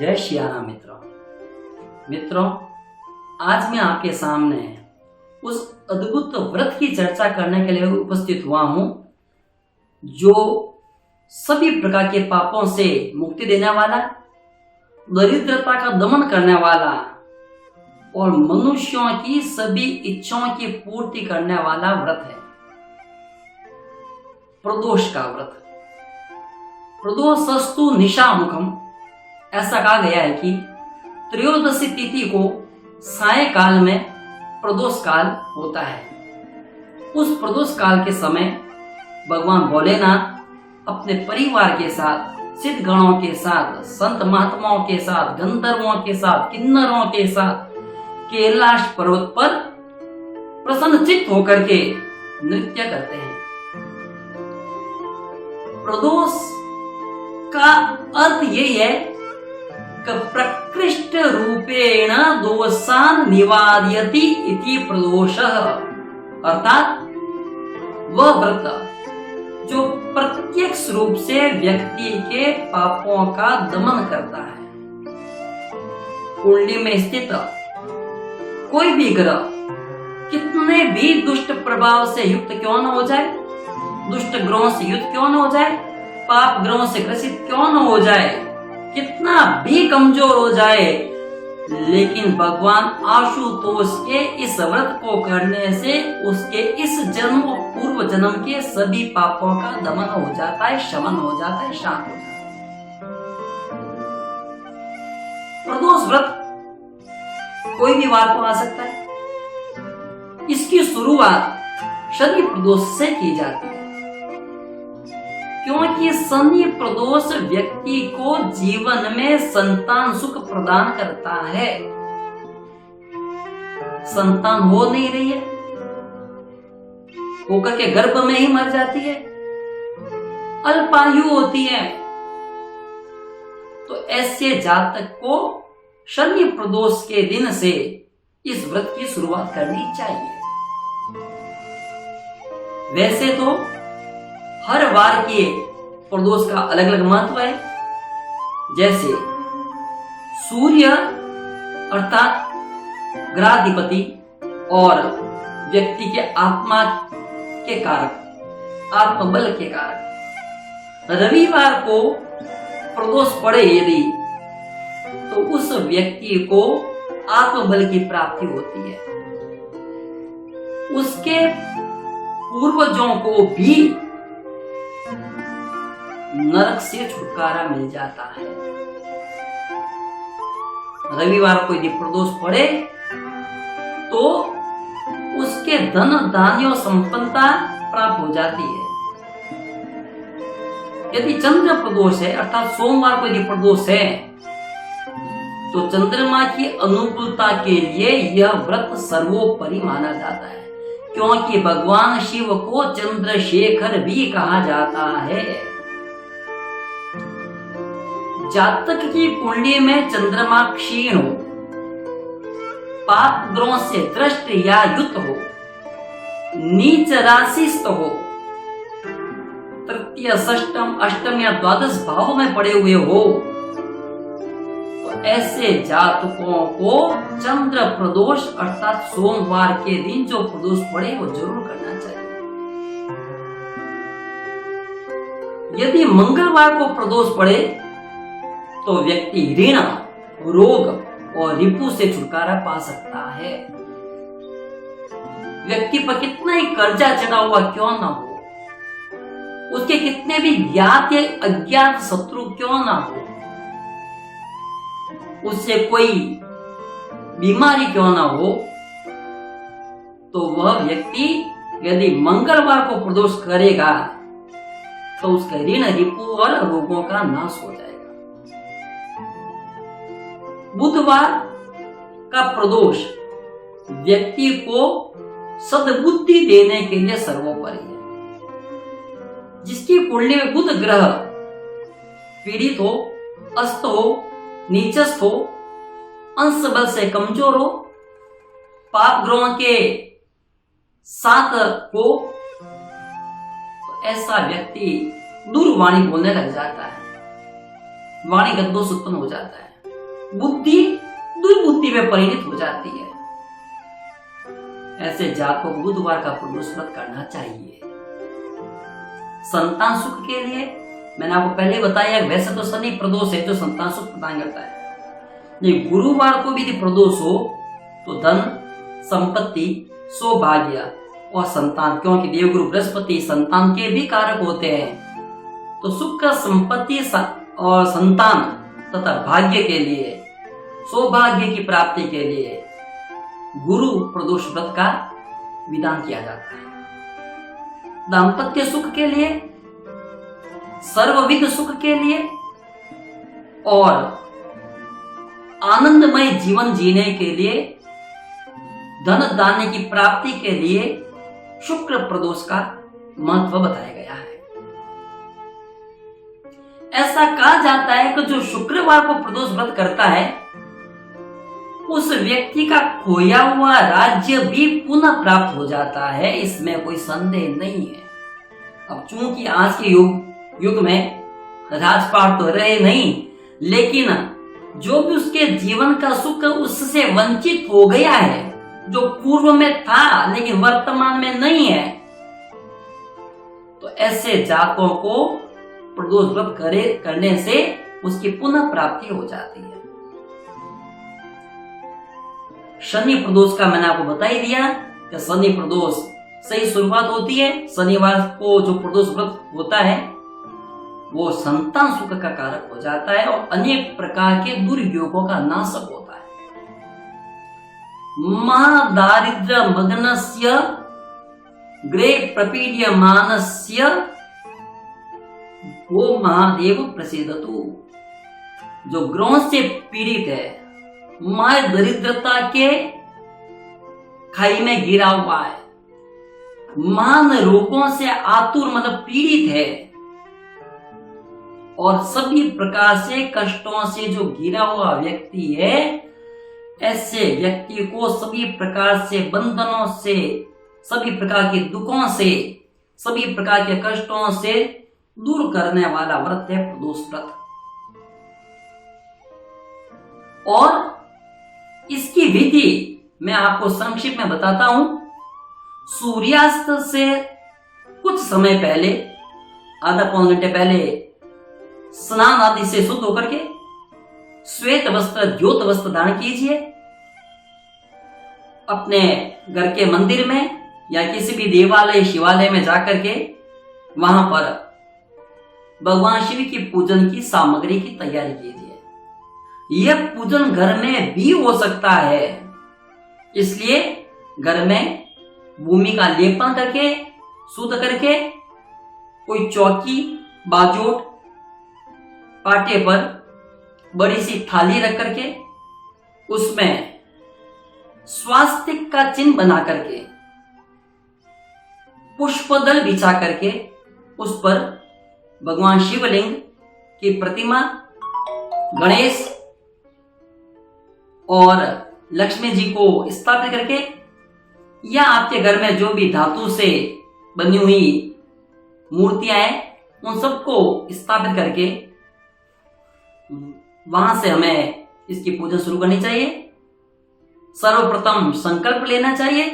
जय श्याराम मित्रों, आज मैं आपके सामने उस अद्भुत व्रत की चर्चा करने के लिए उपस्थित हुआ हूं जो सभी प्रकार के पापों से मुक्ति देने वाला, दरिद्रता का दमन करने वाला और मनुष्यों की सभी इच्छाओं की पूर्ति करने वाला व्रत है, प्रदोष का व्रत। प्रदोषस्तु निशामुखम, ऐसा कहा गया है कि त्रयोदशी तिथि को सायंकाल में प्रदोष काल होता है। उस प्रदोष काल के समय भगवान भोलेनाथ अपने परिवार के साथ, सिद्धगणों के साथ, संत महात्माओं के साथ, गंधर्वों के साथ, किन्नरों के साथ कैलाश पर्वत पर प्रसन्नचित्त होकर के नृत्य करते हैं। प्रदोष का अर्थ यही है कि प्रकृष्ट रूपेण दोषान निवार्यति इति प्रदोषः, अर्थात वह व्रत जो प्रत्यक्ष रूप से व्यक्ति के पापों का दमन करता है। कुंडली में स्थित कोई भी ग्रह कितने भी दुष्ट प्रभाव से युक्त क्यों न हो जाए, दुष्ट ग्रहों से युक्त क्यों न हो जाए, पाप ग्रहों से ग्रसित क्यों न हो जाए, कितना भी कमजोर हो जाए, लेकिन भगवान आशुतोष के इस व्रत को करने से उसके इस जन्म और पूर्व जन्म के सभी पापों का दमन हो जाता है, शमन हो जाता है, शांत हो जाता है। प्रदोष व्रत कोई भी वार को आ सकता है। इसकी शुरुआत शनि प्रदोष से की जाती है, क्योंकि शनि प्रदोष व्यक्ति को जीवन में संतान सुख प्रदान करता है। संतान हो नहीं रही है, होकर के गर्भ में ही मर जाती है, अल्पायु होती है, तो ऐसे जातक को शनि प्रदोष के दिन से इस व्रत की शुरुआत करनी चाहिए। वैसे तो हर वार के प्रदोष का अलग अलग महत्व है। जैसे सूर्य अर्थात ग्रहाधिपति और व्यक्ति के आत्मा के कारक, आत्मबल के कारक, रविवार को प्रदोष पड़े यदि, तो उस व्यक्ति को आत्मबल की प्राप्ति होती है, उसके पूर्वजों को भी नरक से छुटकारा मिल जाता है। रविवार को यदि प्रदोष पड़े तो उसके धन धान्य संपन्नता प्राप्त हो जाती है। यदि चंद्र प्रदोष है अर्थात सोमवार को यदि प्रदोष है तो चंद्रमा की अनुकूलता के लिए यह व्रत सर्वोपरि माना जाता है, क्योंकि भगवान शिव को चंद्रशेखर भी कहा जाता है। जातक की कुंडली में चंद्रमा क्षीण हो, पाप ग्रहों से दृष्ट या युक्त हो, नीच राशिस्थ हो, तृतीय, षष्टम, अष्टम या द्वादश भाव में पड़े हुए हो, तो ऐसे जातकों को चंद्र प्रदोष अर्थात सोमवार के दिन जो प्रदोष पड़े वो जरूर करना चाहिए। यदि मंगलवार को प्रदोष पड़े तो व्यक्ति ऋण, रोग और रिपु से छुटकारा पा सकता है। व्यक्ति पर कितना ही कर्जा चढ़ा हुआ क्यों ना हो, उसके कितने भी ज्ञात या अज्ञात शत्रु क्यों ना हो, उससे कोई बीमारी क्यों ना हो, तो वह व्यक्ति यदि मंगलवार को प्रदोष करेगा तो उसका ऋण, रिपु और रोगों का नाश हो जाएगा। बुधवार का प्रदोष व्यक्ति को सद्बुद्धि देने के लिए सर्वोपरि है। जिसकी कुंडली में बुध ग्रह पीड़ित हो, अस्त हो, नीचस्थ हो, अंश बल से कमजोर हो, पाप ग्रहों के साथ हो, तो ऐसा व्यक्ति दुर्वाणी बोलने लग जाता है, वाणी गद्दोष उत्पन्न हो जाता है। बुद्धि दुर्बुद्धि में परिणत हो जाती है। ऐसे जातकों को बुधवार का प्रदोष व्रत करना चाहिए। संतान सुख के लिए मैंने आपको पहले बताया, वैसे तो शनि प्रदोष है जो संतान सुख प्रदान करता है, लेकिन गुरुवार को भी यदि प्रदोष हो तो धन, संपत्ति, सौभाग्य और संतान, क्योंकि देवगुरु बृहस्पति संतान के भी कारक होते हैं, तो सुख, संपत्ति और संतान तथा भाग्य के लिए, सौभाग्य की प्राप्ति के लिए गुरु प्रदोष व्रत का विधान किया जाता है। दाम्पत्य सुख के लिए, सर्वविध सुख के लिए और आनंदमय जीवन जीने के लिए, धन धान्य की प्राप्ति के लिए शुक्र प्रदोष का महत्व बताया गया है। ऐसा कहा जाता है कि जो शुक्रवार को प्रदोष व्रत करता है उस व्यक्ति का खोया हुआ राज्य भी पुनः प्राप्त हो जाता है, इसमें कोई संदेह नहीं है। अब चूंकि आज के युग में राजपाट तो रहे नहीं, लेकिन जो भी उसके जीवन का सुख उससे वंचित हो गया है, जो पूर्व में था लेकिन वर्तमान में नहीं है, तो ऐसे जातकों को प्रदोष व्रत करने से उसकी पुनः प्राप्ति हो जाती है। शनि प्रदोष का मैंने आपको बता ही दिया कि शनि प्रदोष सही शुरुआत होती है। शनिवार को जो प्रदोष व्रत होता है वो संतान सुख का कारक हो जाता है और अनेक प्रकार के दुर्योगों का नाशक होता है। महादारिद्र्य मग्नस्य ग्रे प्रपीड्यमानस्य वो महादेव प्रसीदतु, जो ग्रहों से पीड़ित है, माय दरिद्रता के खाई में गिरा हुआ है, मान रोगों से आतुर मतलब पीड़ित है और सभी प्रकार से कष्टों से जो घिरा हुआ व्यक्ति है, ऐसे व्यक्ति को सभी प्रकार से बंधनों से, सभी प्रकार के दुखों से, सभी प्रकार के कष्टों से दूर करने वाला व्रत है प्रदोष व्रत। और इसकी विधि मैं आपको संक्षिप्त में बताता हूं। सूर्यास्त से कुछ समय पहले, आधा पौन घंटे पहले स्नान आदि से शुद्ध होकर के श्वेत वस्त्र, ज्योत वस्त्र धारण कीजिए। अपने घर के मंदिर में या किसी भी देवालय, शिवालय में जाकर के वहां पर भगवान शिव की पूजन की सामग्री की तैयारी कीजिए। यह पूजन घर में भी हो सकता है, इसलिए घर में भूमि का लेपन करके, शुद्ध करके, कोई चौकी, बाजोट, पाटे पर बड़ी सी थाली रख करके उसमें स्वास्तिक का चिन्ह बना करके, पुष्पदल बिछा करके उस पर भगवान शिवलिंग की प्रतिमा, गणेश और लक्ष्मी जी को स्थापित करके, या आपके घर में जो भी धातु से बनी हुई मूर्तियां हैं उन सबको स्थापित करके वहां से हमें इसकी पूजा शुरू करनी चाहिए। सर्वप्रथम संकल्प लेना चाहिए।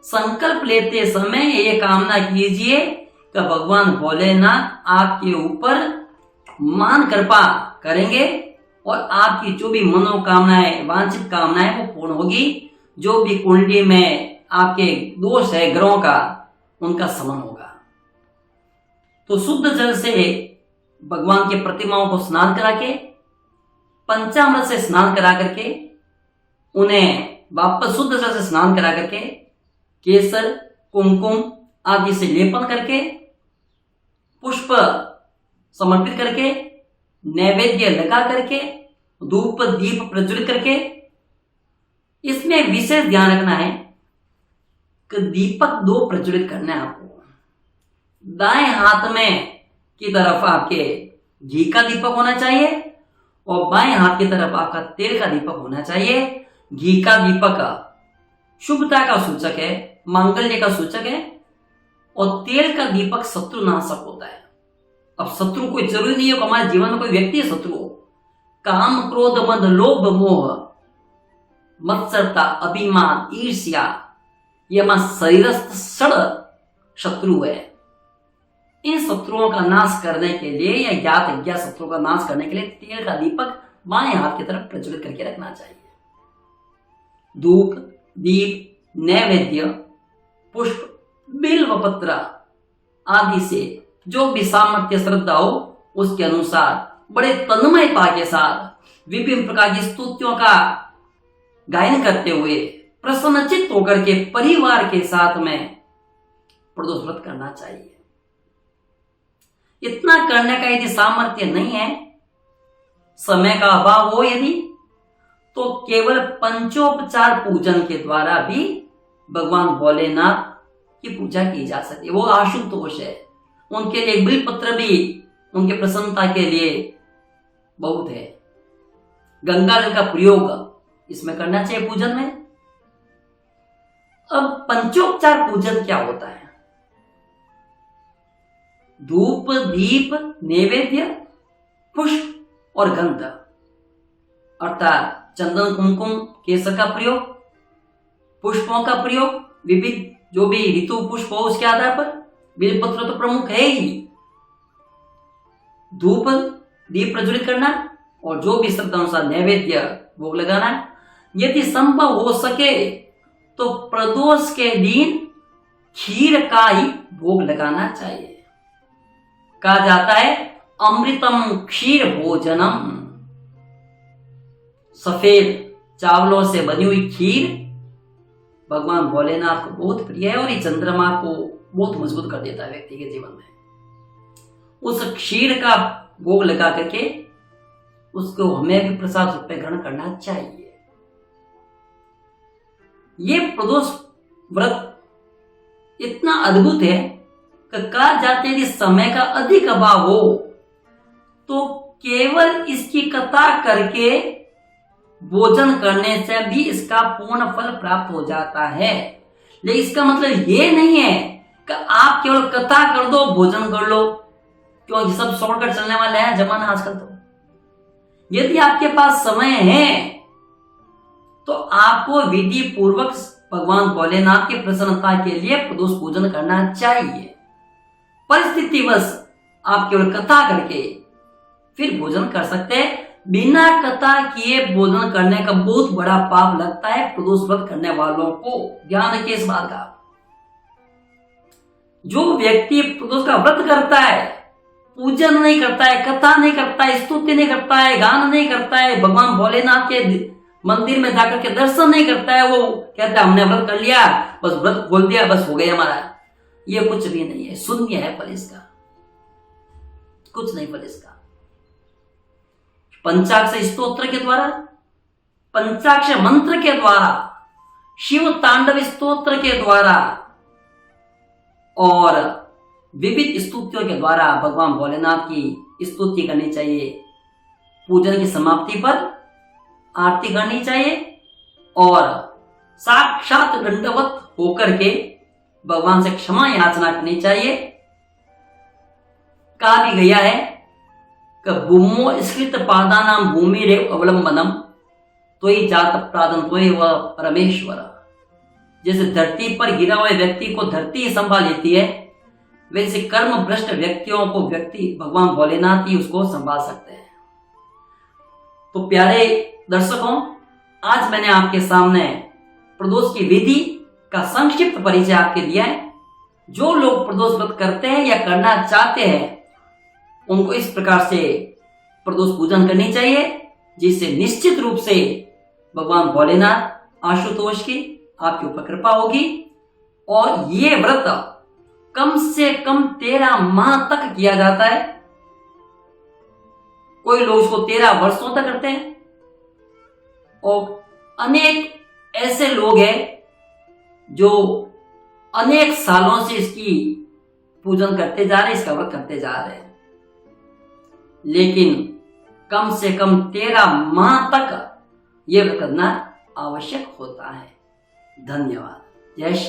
संकल्प लेते समय ये कामना कीजिए कि भगवान भोलेनाथ आपके ऊपर मान कृपा करेंगे और आपकी जो भी मनोकामनाएं, वांछित कामनाएं वो पूर्ण होगी। जो भी कुंडली में आपके दोष है ग्रहों का, उनका शमन होगा। तो शुद्ध जल से भगवान की प्रतिमाओं को स्नान करा के, पंचामृत से स्नान करा करके, उन्हें वापस शुद्ध जल से स्नान करा करके, केसर, कुमकुम आदि से लेपन करके, पुष्प समर्पित करके, नैवेद्य लगा करके, धूप दीप प्रज्वलित करके, इसमें विशेष ध्यान रखना है कि दीपक 2 प्रज्वलित करना है आपको। दाएं हाथ में की तरफ आपके घी का दीपक होना चाहिए और बाएं हाथ की तरफ आपका तेल का दीपक होना चाहिए। घी का दीपक शुभता का सूचक है, मांगल्य का सूचक है, और तेल का दीपक शत्रुनाशक होता है। अब शत्रु कोई जरूरी नहीं है कि हमारे जीवन में कोई व्यक्ति शत्रु हो, काम क्रोध मद लोभ मोह मत्सरता अभिमान ईर्ष्या ये हमारा शरीरस्थ षड शत्रु है। इन शत्रुओं का नाश करने के लिए या ज्ञात अज्ञात शत्रुओं का नाश करने के लिए तेल का दीपक बाएं हाथ की तरफ प्रज्वलित करके रखना चाहिए। धूप दीप नैवेद्य पुष्प बिल्व पत्र आदि से जो भी सामर्थ्य श्रद्धा हो उसके अनुसार बड़े तन्मयता के साथ विभिन्न प्रकार की स्तुतियों का गायन करते हुए प्रसन्नचित्त होकर के परिवार के साथ में प्रदोष व्रत करना चाहिए। इतना करने का यदि सामर्थ्य नहीं है, समय का अभाव हो यदि, तो केवल पंचोपचार पूजन के द्वारा भी भगवान भोलेनाथ की पूजा की जा सकती है। वो आशुतोष है, उनके लिए बिलपत्र भी उनके प्रसन्नता के लिए बहुत है। गंगा जल का प्रयोग इसमें करना चाहिए पूजन में। अब पंचोपचार पूजन क्या होता है? धूप दीप नैवेद्य पुष्प और गंध अर्थात चंदन कुमकुम केसर का प्रयोग, पुष्पों का प्रयोग विविध जो भी ऋतु पुष्प हो उसके आधार पर, बिलपत्र तो प्रमुख है ही, धूप दीप प्रज्वलित करना और जो भी श्रद्धा अनुसार नैवेद्य भोग लगाना। यदि संभव हो सके तो प्रदोष के दिन खीर का ही भोग लगाना चाहिए। कहा जाता है अमृतम क्षीर भोजनम, सफेद चावलों से बनी हुई खीर भगवान भोलेनाथ को बहुत प्रिय है और ये चंद्रमा को बहुत मजबूत कर देता है व्यक्ति के जीवन में। उस क्षीर का भोग लगा करके उसको हमें भी प्रसाद रूप में ग्रहण करना चाहिए। ये प्रदोष व्रत इतना अद्भुत है कि कहा जाते हैं कि समय का अधिक अभाव हो तो केवल इसकी कथा करके भोजन करने से भी इसका पूर्ण फल प्राप्त हो जाता है। लेकिन इसका मतलब ये नहीं है कि आप केवल कथा कर दो भोजन कर लो, क्योंकि सब शॉर्टकट चलने वाले हैं जमाना आजकल। तो यदि आपके पास समय है तो आपको विधि पूर्वक भगवान भोलेनाथ की प्रसन्नता के लिए प्रदोष पूजन करना चाहिए। परिस्थितिवश आप केवल कथा करके फिर भोजन कर सकते हैं। बिना कथा किए भोजन करने का बहुत बड़ा पाप लगता है प्रदोष व्रत करने वालों को। ध्यान रखिए इस बात का। जो व्यक्ति प्रदोष का व्रत करता है, पूजन नहीं करता है, कथा नहीं करता है, स्तुति नहीं करता है, गान नहीं करता है, भगवान भोलेनाथ के मंदिर में जाकर के दर्शन नहीं करता है, वो कहता है हमने व्रत कर लिया, बस व्रत खोल दिया, बस हो गया हमारा। ये कुछ भी नहीं है, शून्य है फल इसका, कुछ नहीं फल इसका। पंचाक्षर स्तोत्र के द्वारा, पंचाक्षर मंत्र के द्वारा, शिव तांडव स्तोत्र के द्वारा और विविध स्तुतियों के द्वारा भगवान भोलेनाथ की स्तुति करनी चाहिए। पूजन की समाप्ति पर आरती करनी चाहिए और साक्षात दंडवत होकर के भगवान से क्षमा याचना करनी चाहिए। कहा भी गया है कि भूमो स्कृत पादानाम भूमि रेव अवलंबनम तो ही जात प्रादन तो ही वह परमेश्वर। जैसे धरती पर गिरा हुए व्यक्ति को धरती ही संभाल लेती है, वैसे कर्म भ्रष्ट व्यक्तियों को व्यक्ति भगवान भोलेनाथ ही उसको संभाल सकते हैं। तो प्यारे दर्शकों, आज मैंने आपके सामने प्रदोष की विधि का संक्षिप्त परिचय आपके दिया है। जो लोग प्रदोष व्रत करते हैं या करना चाहते हैं उनको इस प्रकार से प्रदोष पूजन करनी चाहिए, जिससे निश्चित रूप से भगवान भोलेनाथ आशुतोष की आपके ऊपर कृपा होगी। और ये व्रत कम से कम 13 माह तक किया जाता है। कोई लोग इसको 13 वर्षों तक करते हैं और अनेक ऐसे लोग हैं जो अनेक सालों से इसकी पूजन करते जा रहे हैं, इसका व्रत करते जा रहे हैं। लेकिन कम से कम 13 माह तक यह व्रत करना आवश्यक होता है। धन्यवाद। जय श्री